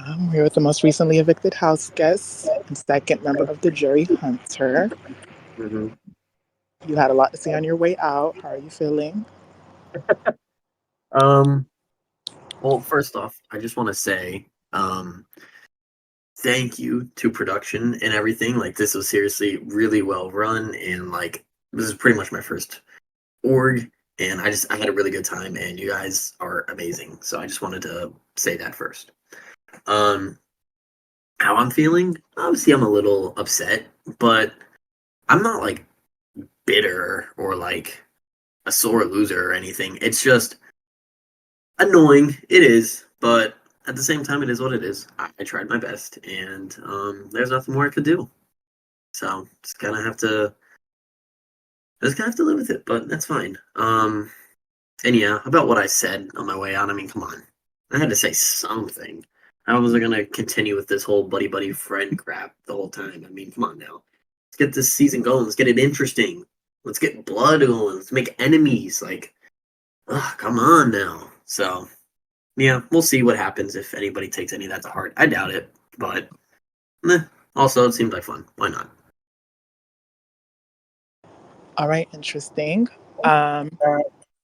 We're here with the most recently evicted house guest and second member of the jury, Hunter. hmm You had a lot to say on your way out. How are you feeling? Um, well, first off, I just want to say, thank you to production and everything. Like, this was seriously really well run, and like, this is pretty much my first org, and I had a really good time, and you guys are amazing. So I just wanted to say that first. Um, how I'm feeling? Obviously, I'm a little upset, but I'm not like bitter or like a sore loser or anything. It's just annoying. It is, but at the same time, it is what it is. I tried my best, and there's nothing more I could do. So just gonna have to live with it. But that's fine. And yeah, about what I said on my way out. I mean, come on, I had to say something. How was I gonna continue with this whole buddy buddy friend crap the whole time? I mean, come on now. Let's get this season going. Let's get it interesting. Let's get blood going. Let's make enemies. Like, come on now. So yeah, we'll see what happens if anybody takes any of that to heart. I doubt it, but meh. Also, it seemed like fun. Why not? All right, interesting. Um,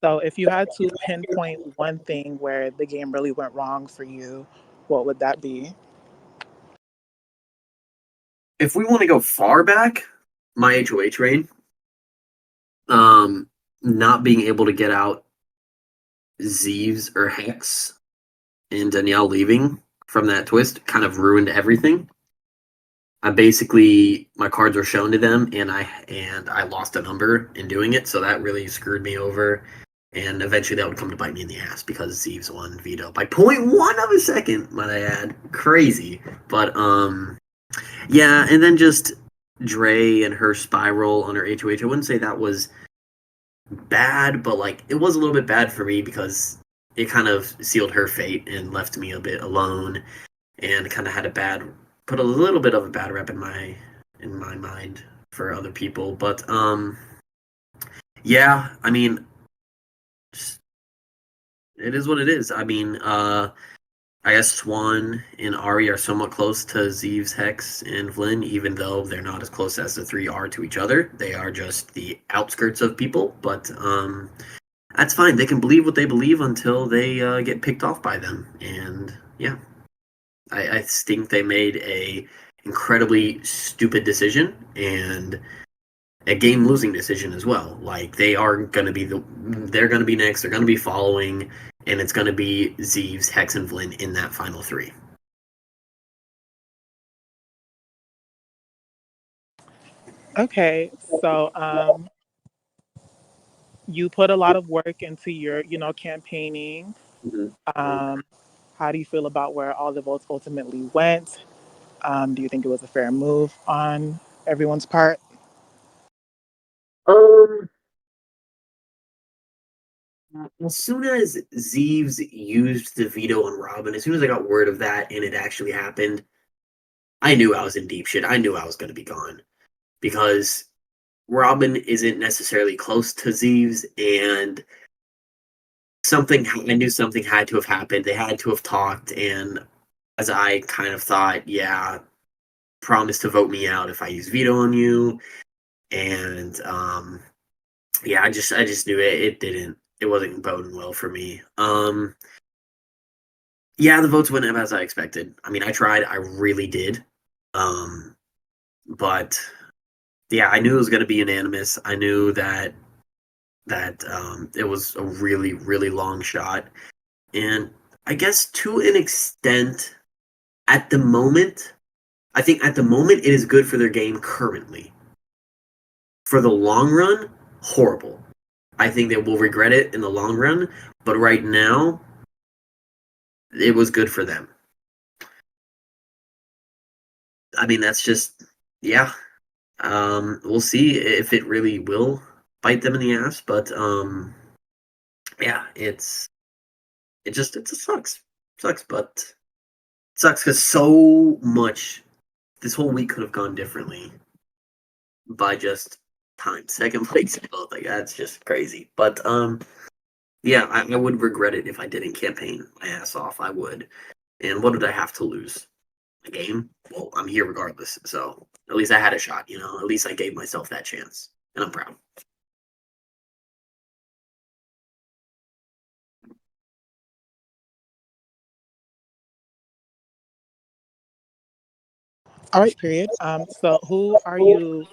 so, if you had to pinpoint one thing where the game really went wrong for you, what would that be? If we want to go far back, my HOH reign, not being able to get out Zeeves or Hex and Danielle leaving from that twist kind of ruined everything. I basically my cards were shown to them, and I lost a number in doing it, so that really screwed me over. And eventually, that would come to bite me in the ass because Zeeves won veto by .1 of a second. Might I add, crazy. But yeah, and then just Dre and her spiral on her HOH. I wouldn't say that was bad, but like it was a little bit bad for me because it kind of sealed her fate and left me a bit alone, and kind of had a bad put a little bit of a bad rep in my mind for other people. But yeah, I mean, it is what it is. I mean, I guess Swan and Ari are somewhat close to Zeeves, Hex, and Flynn, even though they're not as close as the three are to each other. They are just the outskirts of people, but that's fine. They can believe what they believe until they get picked off by them. And yeah, I think they made a incredibly stupid decision and a game losing decision as well. Like they are going to be they're going to be next. They're going to be following, and it's going to be Zeeves, Hex, and Flynn in that final three. Okay, so you put a lot of work into your, campaigning. Mhm. Um, how do you feel about where all the votes ultimately went? Do you think it was a fair move on everyone's part? Um, as soon as Zeeves used the veto on Robin, as soon as I got word of that and it actually happened, I knew I was in deep shit. I knew I was going to be gone because Robin isn't necessarily close to Zeeves, and I knew something had to have happened. They had to have talked, and as I kind of thought, yeah, promise to vote me out if I use veto on you, and yeah, I just knew it wasn't boding well for me. Yeah, the votes went as I expected. I mean, I tried, I really did, um, but yeah, I knew it was going to be unanimous. I knew that it was a really long shot, and I guess to an extent, at the moment, I think at the moment it is good for their game currently. For the long run, horrible. I think they will regret it in the long run, but right now, it was good for them. I mean, that's just, yeah. We'll see if it really will bite them in the ass, but yeah, it just sucks, but it sucks because so much. This whole week could have gone differently by just time. Second place, both. Like that's just crazy. But yeah, I would regret it if I didn't campaign my ass off. I would. And what did I have to lose? A game? Well, I'm here regardless. So at least I had a shot, you know? At least I gave myself that chance. And I'm proud. All right, period. So who are you?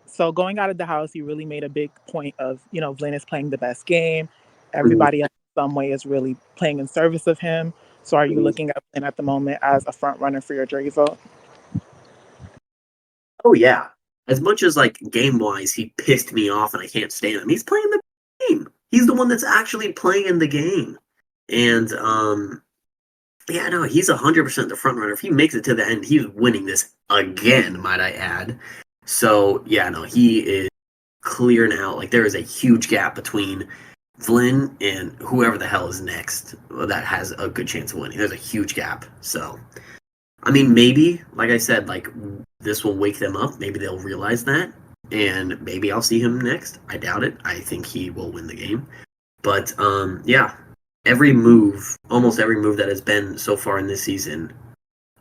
So going out of the house, you really made a big point of, Vlyn is playing the best game. Mhm, Everybody else in some way is really playing in service of him. So are you mhm. looking at Vlyn at the moment as a front runner for your jury vote? Oh, yeah. As much as, like, game wise, he pissed me off and I can't stand him, he's playing the game. He's the one that's actually playing the game. And, yeah, no, he's 100% the front runner. If he makes it to the end, he's winning this again, might I add. So, yeah, no, he is clear now. Like, there is a huge gap between Flynn and whoever the hell is next that has a good chance of winning. There's a huge gap. So, I mean, maybe, like I said, like, this will wake them up. Maybe they'll realize that. And maybe I'll see him next. I doubt it. I think he will win the game. But, yeah, every move, almost every move that has been so far in this season,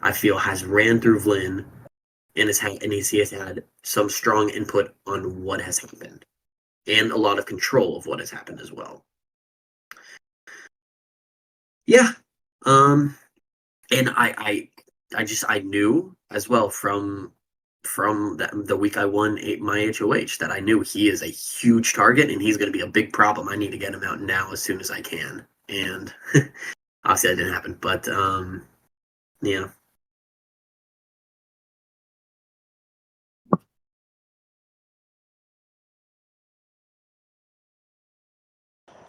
I feel has ran through Vlyn and he has had some strong input on what has happened and a lot of control of what has happened as well. Yeah. Um and I knew as well from the week I won my HOH that I knew he is a huge target and he's going to be a big problem. I need to get him out now as soon as I can. And obviously that didn't happen, but yeah.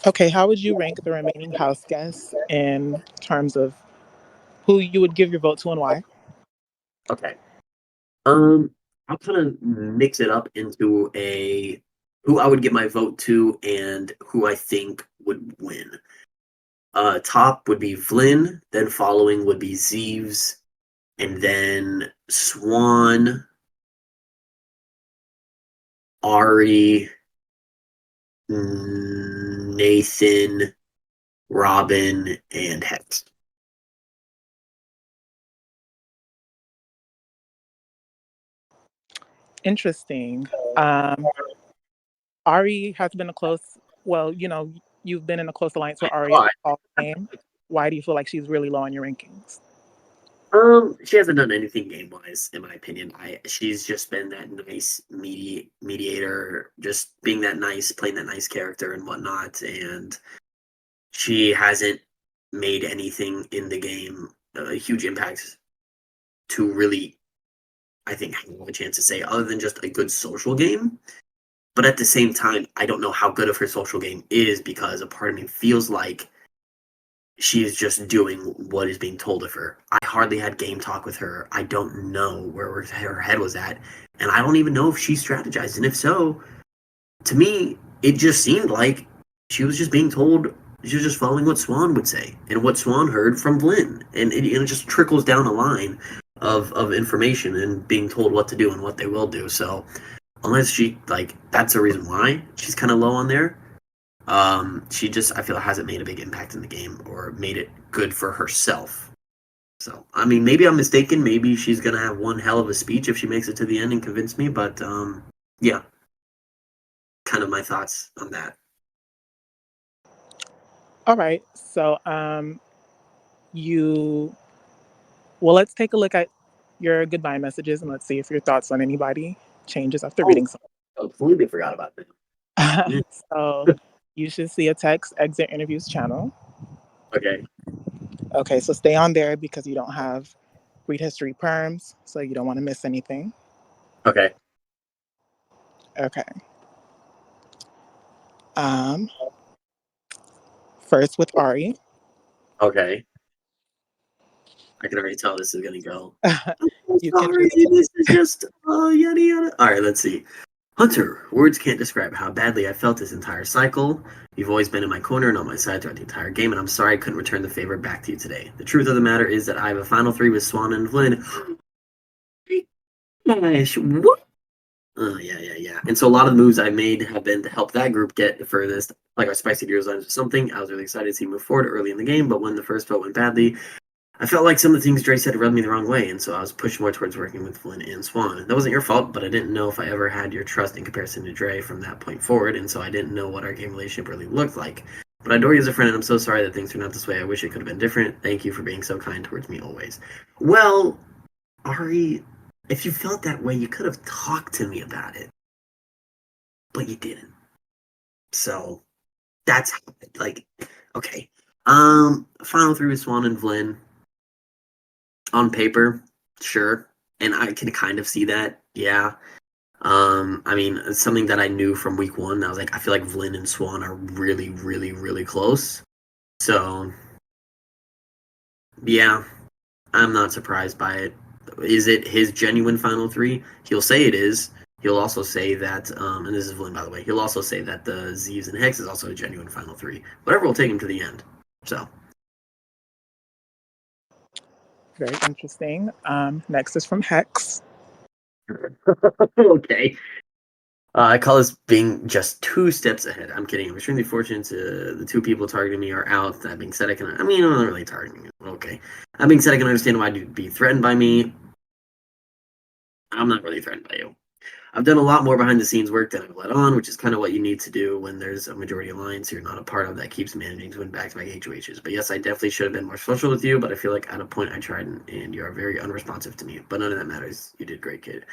Okay, how would you rank the remaining house guests in terms of who you would give your vote to and why? Okay. I'll kind of mix it up into a who I would give my vote to and who I think would win. Top would be Flynn, then following would be Zeeves, and then Swan, Ari, Nathan, Robin, and Hex. Interesting. Um, Ari has been a close, well, you've been in a close alliance with Ari Why? all the game. Why do you feel like she's really low on your rankings? She hasn't done anything game wise, in my opinion. She's just been that nice mediator, just being that nice, playing that nice character and whatnot. And she hasn't made anything in the game a huge impact to really, I think, have a chance to say other than just a good social game. But at the same time, I don't know how good of her social game is because a part of me feels like she is just doing what is being told of her. I hardly had game talk with her. I don't know where her head was at. And I don't even know if she strategized. And if so, to me, it just seemed like she was just being told, she was just following what Swan would say and what Swan heard from Flynn. And it just trickles down a line of information and being told what to do and what they will do. So unless she, like, that's the reason why she's kind of low on there. She just, I feel, hasn't made a big impact in the game or made it good for herself. So, I mean, maybe I'm mistaken. Maybe she's gonna have one hell of a speech if she makes it to the end and convince me. But yeah, kind of my thoughts on that. All right. So, you, well, let's take a look at your goodbye messages and let's see if your thoughts on anybody changes after Oh, reading some. completely forgot about that. Mm, So, you should see a text exit interviews channel. okay, Okay, so stay on there because you don't have read history perms, so you don't want to miss anything. okay, Okay. Um, First with Ari. okay. I can already tell this is gonna go. I'm You can sorry, just this is just yada yada. All right, let's see. Hunter, words can't describe how badly I felt this entire cycle. You've always been in my corner and on my side throughout the entire game, and I'm sorry I couldn't return the favor back to you today. The truth of the matter is that I have a final three with Swan and Flynn. Gosh, what? Yeah. And so a lot of the moves I made have been to help that group get the furthest. Like our spicy deer lines or something. I was really excited to see move forward early in the game, but when the first vote went badly, I felt like some of the things Dre said rubbed me the wrong way, and so I was pushed more towards working with Flynn and Swan. That wasn't your fault, but I didn't know if I ever had your trust in comparison to Dre from that point forward, and so I didn't know what our game relationship really looked like. But I adore you as a friend, and I'm so sorry that things turned out this way. I wish it could have been different. Thank you for being so kind towards me always. Well, Ari, if you felt that way, you could have talked to me about it, but you didn't. So that's like okay. Final three with Swan and Flynn on paper, sure, and I can kind of see that. Yeah. I mean, it's something that I knew from week one. I was like, I feel like Vlyn and Swan are really, really, really close. So, yeah, I'm not surprised by it. Is it his genuine final three? He'll say it is. He'll also say that, and this is Vlyn, by the way. He'll also say that the Zeeves and Hex is also a genuine final three. Whatever will take him to the end. So, Very interesting. Next is from Hex. okay. I call this being just 2 steps ahead. I'm kidding. I'm extremely fortunate to the 2 people targeting me are out. That being said, I mean, I'm not really targeting me. Okay. That being said, I can understand why you'd be threatened by me. I'm not really threatened by you. I've done a lot more behind the scenes work than I've let on, which is kind of what you need to do when there's a majority alliance you're not a part of that keeps managing to win back-to-back HOHs. But yes, I definitely should have been more social with you, but I feel like at a point I tried and you are very unresponsive to me. But none of that matters. You did great, kid.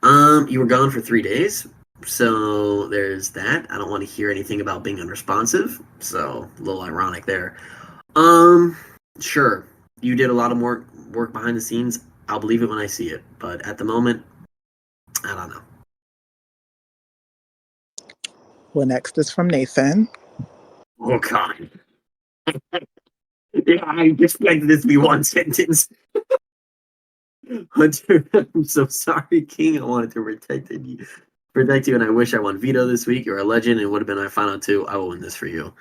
You were gone for 3 days. So there's that. I don't want to hear anything about being unresponsive. So a little ironic there. Um, sure. You did a lot of work behind the scenes. I'll believe it when I see it. But at the moment, I don't know. Well, next is from Nathan. Oh God. Yeah, I expected this to be one sentence. Hunter, I'm so sorry, King. I wanted to protect you, and I wish I won veto this week. You're a legend, and would have been my final two. I will win this for you.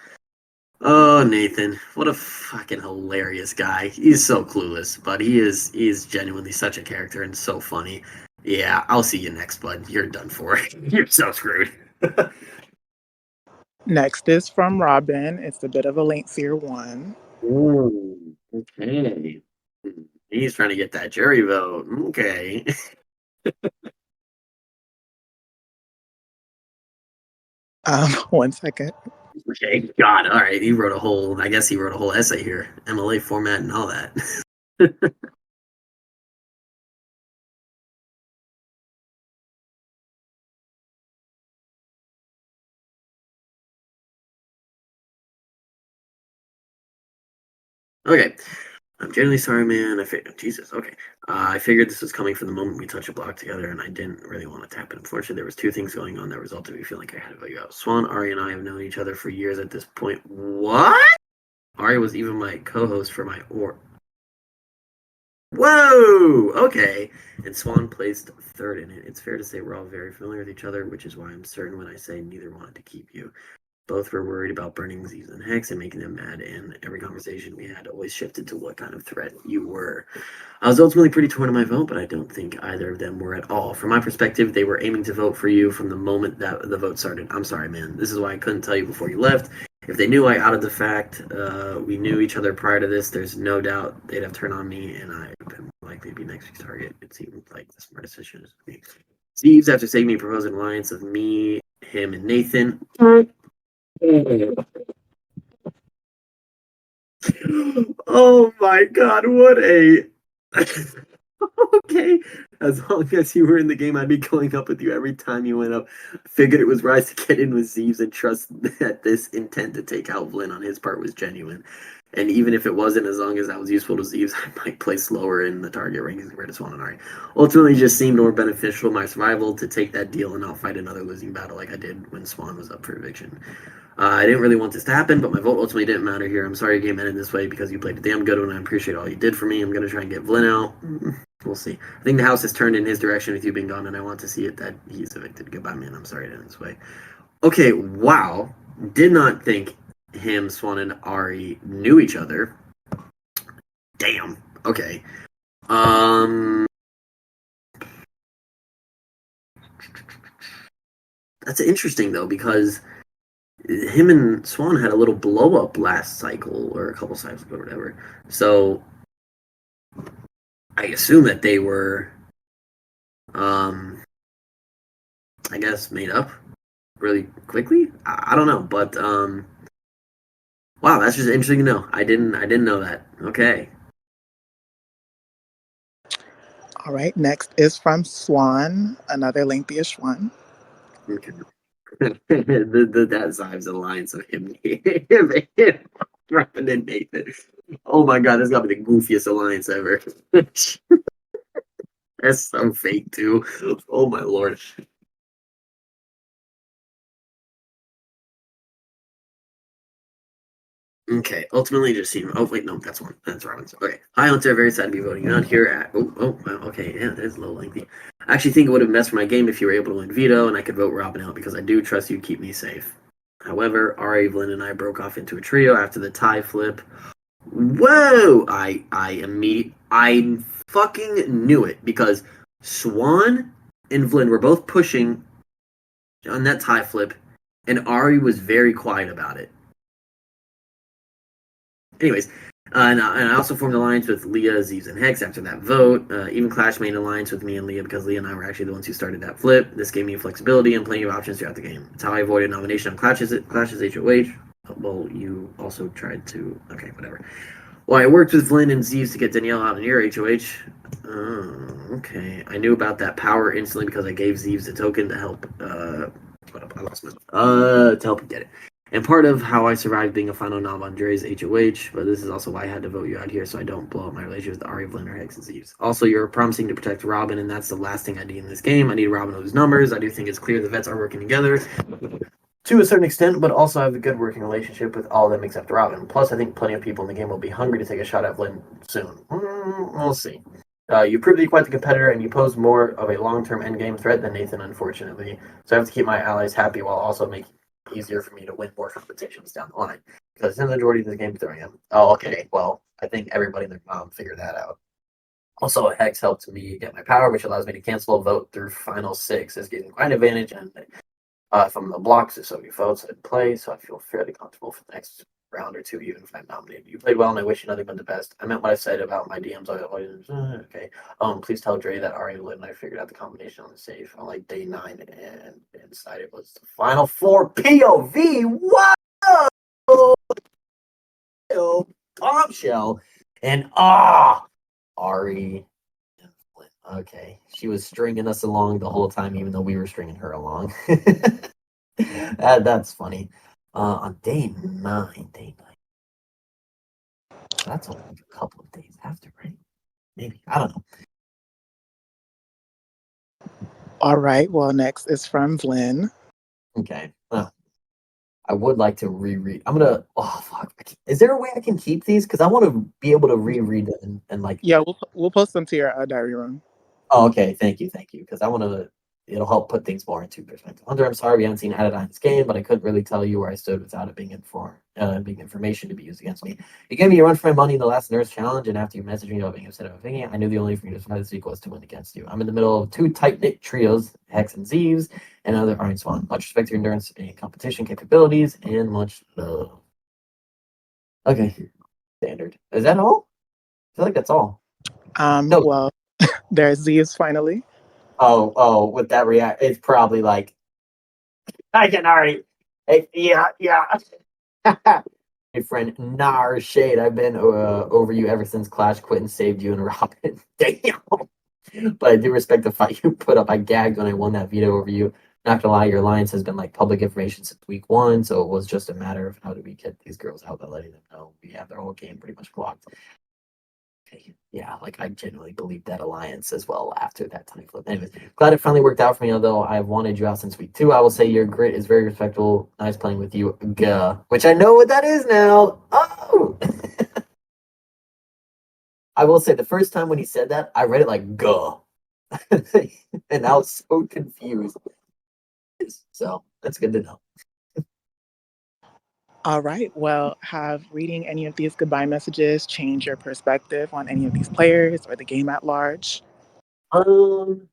Oh, Nathan, what a fucking hilarious guy. He's so clueless, but he's genuinely such a character and so funny. Yeah, I'll see you next, bud. You're done for. You're so screwed. Next is from Robin. It's a bit of a lengthier one. Ooh, okay. He's trying to get that jury vote. Okay. One second. Okay. God, all right. I guess he wrote a whole essay here. MLA format and all that. Okay. I'm genuinely sorry, man. Jesus. Okay. I figured this was coming from the moment we touched a block together, and I didn't really want it to happen. Unfortunately, there was 2 things going on that resulted in me feeling like I had to go. Swan, Ari, and I have known each other for years at this point. What? Ari was even my co-host for my or. Whoa! Okay. And Swan placed third in it. It's fair to say we're all very familiar with each other, which is why I'm certain when I say neither wanted to keep you. Both were worried about burning Zeus and Hex and making them mad, and every conversation we had always shifted to what kind of threat you were. I was ultimately pretty torn on my vote, but I don't think either of them were at all. From my perspective, they were aiming to vote for you from the moment that the vote started. I'm sorry, man. This is why I couldn't tell you before you left. If they knew I outed the fact we knew each other prior to this, there's no doubt they'd have turned on me, and I would have been likely to be next week's target. It seemed like the smart decision is me. Steve's, after saving me, proposed an alliance of me, him, and Nathan. Oh my god, what a. Okay. As long as you were in the game, I'd be going up with you every time you went up. Figured it was wise to get in with Zeeves and trust that this intent to take out Vlyn on his part was genuine. And even if it wasn't, as long as I was useful to Zeeves, I might place lower in the target rankings compared to Swan and Ari. Ultimately, it just seemed more beneficial my survival to take that deal and not fight another losing battle like I did when Swan was up for eviction. I didn't really want this to happen, but my vote ultimately didn't matter here. I'm sorry your game ended this way because you played a damn good one. I appreciate all you did for me. I'm going to try and get Vlyn out. We'll see. I think the house has turned in his direction with you being gone, and I want to see it that he's evicted. Goodbye, man. I'm sorry it ended this way. Okay, wow. Did not think him, Swan, and Ari knew each other. Damn. Okay. Um. That's interesting though, because him and Swan had a little blow up last cycle or a couple cycles ago or whatever. So I assume that they were, um, I guess, made up really quickly. I don't know, but wow, that's just interesting to know. I didn't know that. Okay. All right, next is from Swan, another lengthyish one. Okay. That Zives alliance of him dropping in Nathan. Oh my god, that's gotta be the goofiest alliance ever. That's so fake too. Oh my lord. Okay, ultimately just seem. Oh wait, no, that's one. That's Robin's. Okay, hi Hunter. Very sad to be voting you out here. At wow, okay, yeah, that's a little lengthy. I actually think it would have messed for my game if you were able to win veto and I could vote Robin out because I do trust you to keep me safe. However, R. Evelyn and I broke off into a trio after the tie flip. Whoa! I fucking knew it because Swan and Vlyn were both pushing on that tie flip, and Ari was very quiet about it. Anyways, and I also formed an alliance with Leah, Zeus, and Hex after that vote. Even Clash made an alliance with me and Leah because Leah and I were actually the ones who started that flip. This gave me flexibility and plenty of options throughout the game. It's how I avoided nomination on Clash's HOH. Well, you also tried to. Okay, whatever. Well, I worked with Flynn and Zeus to get Danielle out in your HOH. Oh, okay. I knew about that power instantly because I gave Zeus a token to help. What up? I lost my. To help him get it. And part of how I survived being a final nom on Dre's HOH, but this is also why I had to vote you out here so I don't blow up my relationship with Ari, Flynn, or Hex and Zeus. Also, you're promising to protect Robin, and that's the last thing I need in this game. I need Robin to lose numbers. I do think it's clear the vets are working together to a certain extent, but also have a good working relationship with all of them except Robin. Plus, I think plenty of people in the game will be hungry to take a shot at Flynn soon. We'll see. You prove to be quite the competitor, and you pose more of a long-term endgame threat than Nathan, unfortunately. So I have to keep my allies happy while also making it easier for me to win more competitions down the line. Because the majority of this game is throwing him. Oh, okay. Well, I think everybody and their mom figured that out. Also, Hex helped me get my power, which allows me to cancel a vote through final six. This gives me quite an advantage, and from the blocks, so many votes in play, so I feel fairly comfortable for the next round or two, even if I'm nominated. You played well, and I wish you nothing but the best. I meant what I said about my DMs. Okay. Please tell Dre that Ari and I figured out the combination on the safe on like day 9, and inside it was the final 4 POV. Whoa! Bombshell. And Ari. Okay, she was stringing us along the whole time, even though we were stringing her along. That's funny. On day 9. That's only a couple of days after, right? Maybe. I don't know. All right, well, next is from Vlyn. Okay. I would like to reread. I'm gonna. Oh fuck! Is there a way I can keep these? Because I want to be able to reread them and like. Yeah, we'll post them to your diary room. Oh, okay. Thank you. Because I want to. It'll help put things more into perspective. Hunter, I'm sorry we haven't seen Adadine's game, but I couldn't really tell you where I stood without it being being information to be used against me. You gave me a run for my money in the last nurse challenge, and after you messaged me about being upset about thinking, I knew the only way for me to survive this week was to win against you. I'm in the middle of 2 tight-knit trios, Hex and Zeeves, and another Iron Swan. Much respect to your endurance and competition capabilities, and much love. Okay. Standard. Is that all? I feel like that's all. No. Well, there's Z's finally. With that react, it's probably like I can already. Yeah. My friend Nar Shade, I've been over you ever since Clash quit and saved you and Robin. Damn. But I do respect the fight you put up. I gagged when I won that veto over you. Not gonna lie, your alliance has been like public information since week 1, so it was just a matter of how do we get these girls out by letting them know we have their whole game pretty much blocked. Yeah, like I genuinely believe that alliance as well after that time flip. Anyways, glad it finally worked out for me, although I've wanted you out since week 2. I will say your grit is very respectable. Nice playing with you. Gah. Which I know what that is now. Oh! I will say the first time when he said that, I read it like gah. And I was so confused. So that's good to know. All right, well, have reading any of these goodbye messages changed your perspective on any of these players or the game at large? Um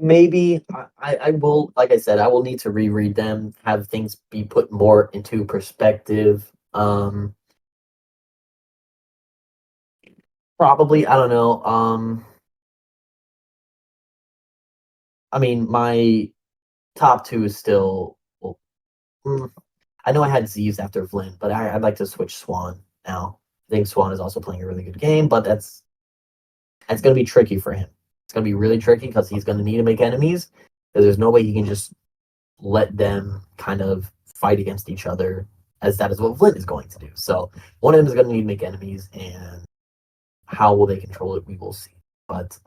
maybe I will, like I said, I will need to reread them, have things be put more into perspective. Probably, I don't know. I mean, my top two is still. Well, I know I had Zeus after Flynn, but I'd like to switch Swan now. I think Swan is also playing a really good game, but that's going to be tricky for him. It's going to be really tricky because he's going to need to make enemies. Because there's no way he can just let them kind of fight against each other, as that is what Flynn is going to do. So one of them is going to need to make enemies, and how will they control it? We will see. But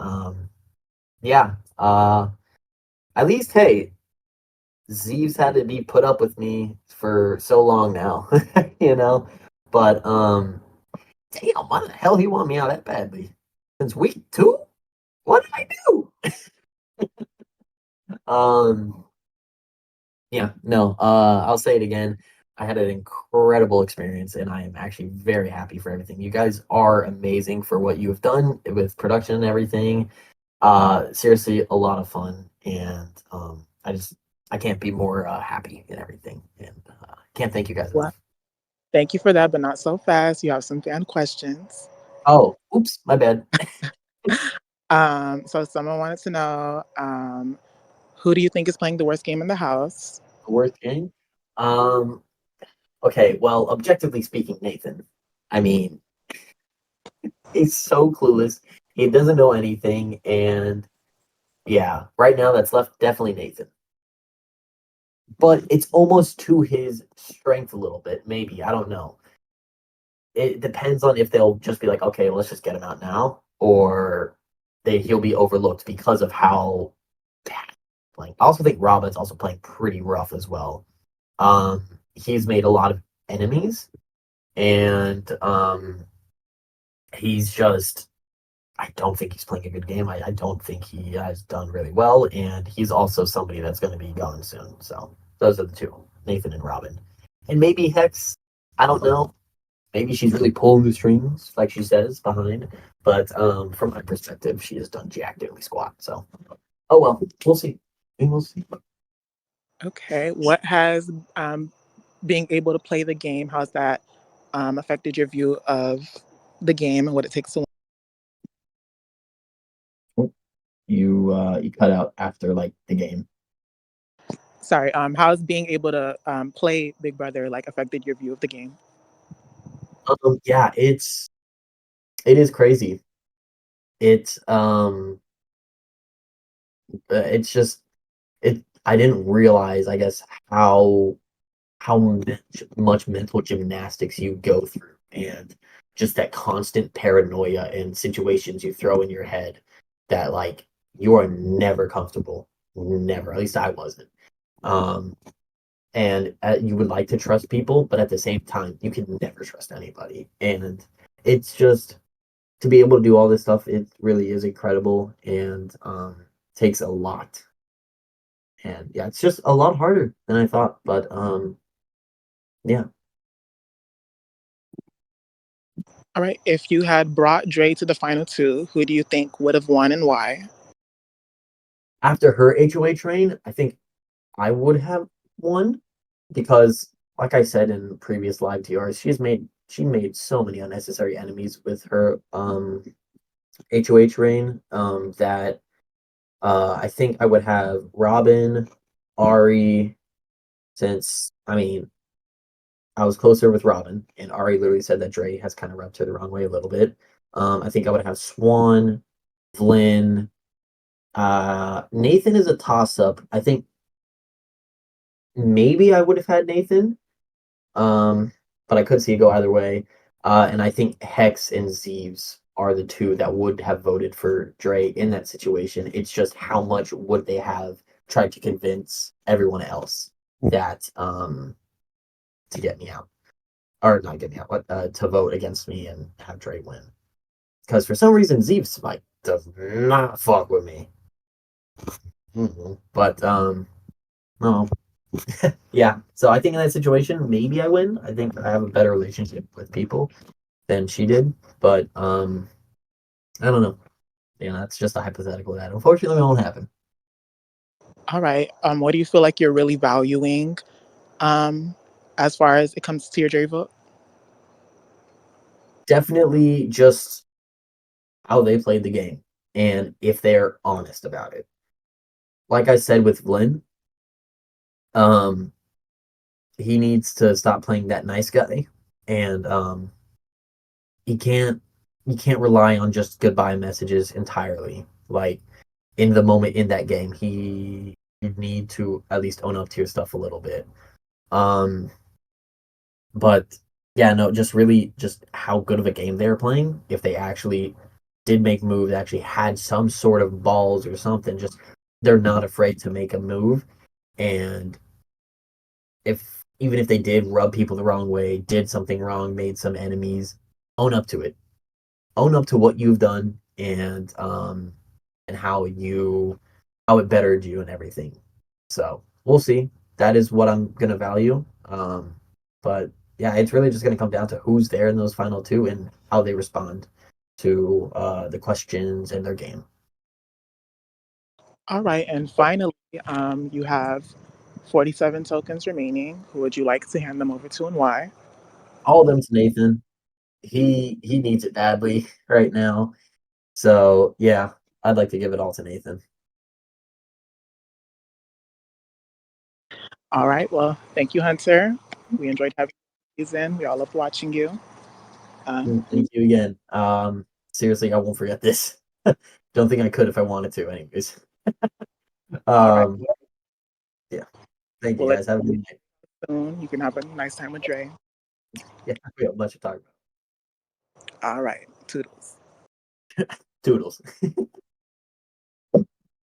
yeah, at least hey, Zeus had to be put up with me for so long now, you know. But damn, why the hell he want me out that badly? Since week two, what did I do? Um, yeah, no. I'll say it again. I had an incredible experience, and I am actually very happy for everything. You guys are amazing for what you have done with production and everything. Seriously, a lot of fun, and I can't be more happy in everything, and can't thank you guys Well, enough. thank you for that, but not so fast. You have some fan questions. Oh, oops, my bad. So someone wanted to know, who do you think is playing the worst game in the house? The worst game. Um, okay, well, objectively speaking, Nathan. I mean, he's so clueless. He doesn't know anything, and yeah, right now that's left definitely Nathan. But it's almost to his strength a little bit, maybe. I don't know. It depends on if they'll just be like, okay, let's just get him out now, or he'll be overlooked because of how bad he's playing. I also think Robin's also playing pretty rough as well. He's made a lot of enemies, and he's just I don't think he's playing a good game. I don't think he has done really well, and he's also somebody that's going to be gone soon. So those are the two, Nathan and Robin, and maybe Hex. I don't know. Maybe she's really pulling the strings, like she says, behind. But from my perspective, she has done jack diddly squat. So, oh well, we'll see. We will see. Okay. What has being able to play the game, how's that affected your view of the game and what it takes to win? You cut out after like the game. Sorry, how's being able to play Big Brother like affected your view of the game? Yeah, it is crazy. It's just it. I didn't realize, I guess, how much mental gymnastics you go through, and just that constant paranoia and situations you throw in your head that like you are never comfortable, never. At least I wasn't. Um, and you would like to trust people, but at the same time, you can never trust anybody. And it's just to be able to do all this stuff, it really is incredible, and takes a lot. And yeah, it's just a lot harder than I thought. But yeah, All right, if you had brought Dre to the final two, who do you think would have won and why? after her HOA train, I think I would have won because, like I said in previous live TRs, she made so many unnecessary enemies with her HOH reign that I think I would have Robin, Ari, since I mean I was closer with Robin, and Ari literally said that Dre has kind of rubbed her the wrong way a little bit. I think I would have Swan, Flynn, Nathan is a toss up. I think maybe I would have had Nathan, um, but I could see it go either way. And I think Hex and Zeeves are the two that would have voted for Dre in that situation. It's just how much would they have tried to convince everyone else that to get me out, or not get me out, but to vote against me and have Dre win. Because for some reason Zeeves like does not fuck with me. But no, yeah. So I think in that situation, maybe I win. I think I have a better relationship with people than she did. But I don't know. Yeah, that's just a hypothetical that unfortunately won't happen. All right. What do you feel like you're really valuing um, as far as it comes to your jury vote? Definitely just how they played the game and if they're honest about it. Like I said with Lynn, um, he needs to stop playing that nice guy, and he can't you can't rely on just goodbye messages entirely. Like in the moment in that game, he you need to at least own up to your stuff a little bit. Um, but yeah, no, just really just how good of a game they were playing. If they actually did make moves, actually had some sort of balls or something, just they're not afraid to make a move. And if even if they did rub people the wrong way, did something wrong, made some enemies, own up to it. Own up to what you've done and how it bettered you and everything. So we'll see. That is what I'm gonna value. But yeah, it's really just gonna come down to who's there in those final two and how they respond to the questions in their game. All right. And finally, you have 47 tokens remaining. Who would you like to hand them over to and why? All of them to Nathan. He needs it badly right now. So yeah, I'd like to give it all to Nathan. All right. Well, thank you, Hunter. We enjoyed having you in. We all loved watching you. Thank you again. Seriously, I won't forget this. Don't think I could if I wanted to, anyways. All right. Um, yeah. Thank you We'll let guys. Have a good night. you soon. You can have a nice time with Dre. Yeah, we have much to talk All right. Toodles. about. Toodles.